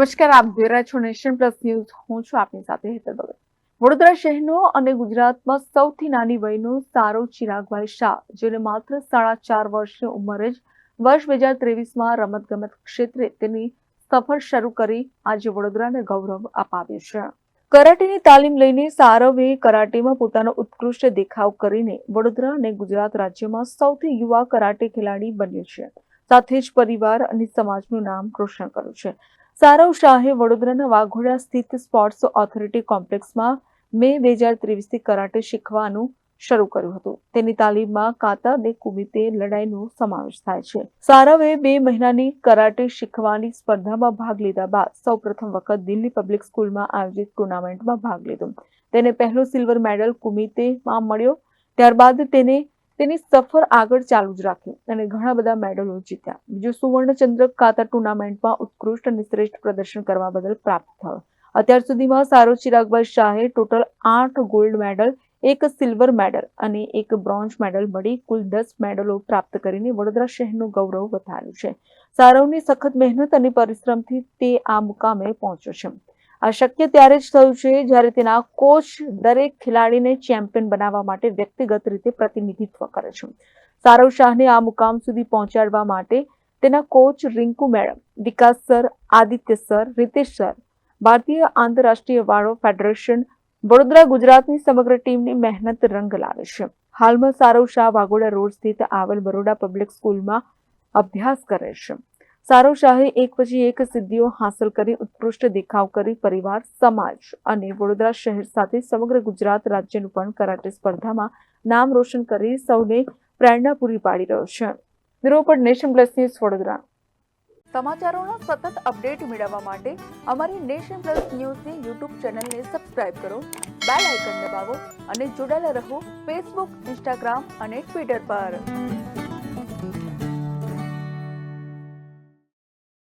નમસ્કાર, આપ જોઈ રહ્યા છો નેશન પ્લસ ન્યૂઝ. હું છું આપની સાથે હેતલ ભગત. વડોદરા શહેરનો અને ગુજરાતમાં સૌથી નાની વયનો સારો ચિરાગભાઈ શાહ, જેને માત્ર 4.5 વર્ષની ઉંમરે જ વર્ષ 2023માં રમતગમત ક્ષેત્રે તેની સફર શરૂ કરી આજે વડોદરાને ગૌરવ અપાવ્યું છે. કરાટેની તાલીમ લઈને સારવે કરાટેમાં પોતાનો ઉત્કૃષ્ટ દેખાવ કરીને વડોદરા અને ગુજરાત રાજ્યમાં સૌથી યુવા કરાટે ખેલાડી બન્યો છે. સાથે જ પરિવાર અને સમાજનું નામ રોશન કર્યું છે. સારવ શાહે વડોદરાના વાઘોડિયા સ્થિત સ્પોર્ટ્સ ઓથોરિટી કોમ્પ્લેક્સમાં મે 2023થી કરાટે શીખવાનું શરૂ કર્યું હતું. તેની તાલીમમાં કાતા અને કુમિતે લડાઈનો સમાવેશ થાય છે. સારવે 2 મહિનાની કરાટે શીખવાની સ્પર્ધામાં ભાગ લીધા બાદ સૌપ્રથમ વખત દિલ્હી પબ્લિક સ્કૂલમાં આયોજિત ટુર્નામેન્ટમાં ભાગ લીધો. તેને પહેલો સિલ્વર મેડલ કુમિતેમાં મળ્યો. ત્યારબાદ તેની સફર આગળ ચાલુ જ રાખી અને ઘણા બધા મેડલો જીત્યા. બીજો સુવર્ણ ચંદ્રક કાતા ટુર્નામેન્ટમાં ઉત્કૃષ્ટ અને શ્રેષ્ઠ પ્રદર્શન કરવા બદલ પ્રાપ્ત થયો. અત્યાર સુધીમાં સારો ચિરાગભાઈ શાહે total 8 gold medal, 1 silver medal અને 1 બ્રોન્ઝ મેડલ મળી કુલ 10 મેડલો પ્રાપ્ત કરીને વડોદરા શહેરનું ગૌરવ વધાર્યું છે. સારવની સખત મહેનત અને પરિશ્રમથી તે આ મુકામે પહોંચ્યો છે. આ શક્ય ત્યારે જ થયું છે જ્યારે તેના કોચ દરેક ખેલાડીને ચેમ્પિયન બનાવવા માટે વ્યક્તિગત રીતે પ્રતિનિધિત્વ કરે છે. સારવ શાહને આ મુકામ સુધી પહોંચાડવા માટે તેના coach Rinku madam, Vikas sir, Aditya sir, Ritesh sir, ભારતીય આંતરરાષ્ટ્રીય વાળો ફેડરેશન, વડોદરા ગુજરાતની સમગ્ર ટીમની મહેનત રંગ લાવે છે. હાલમાં સારવ શાહ વાઘોડિયા રોડ સ્થિત આવેલ બરોડા પબ્લિક સ્કૂલમાં અભ્યાસ કરે છે. સારવ શાહે એક પછી એક સિદ્ધિઓ હાંસલ કરી ઉત્કૃષ્ટ દેખાવ કરી પરિવાર, સમાજ અને વડોદરા શહેર સાથે સમગ્ર ગુજરાત રાજ્યનું પણ કરાટે સ્પર્ધામાં નામ રોશન કરી સૌને પ્રેરણા પૂરી પાડી રહ્યો છે. Bureau report, nation plus news, Vadodara. સમાચારોના સતત અપડેટ મેળવવા માટે અમારી નેશન પ્લસ ન્યૂઝની યુટ્યુબ ચેનલને સબસ્ક્રાઇબ કરો, બેલ આઇકન દબાવો અને જોડાયેલા રહો ફેસબુક, ઇન્સ્ટાગ્રામ અને ટ્વિટર પર.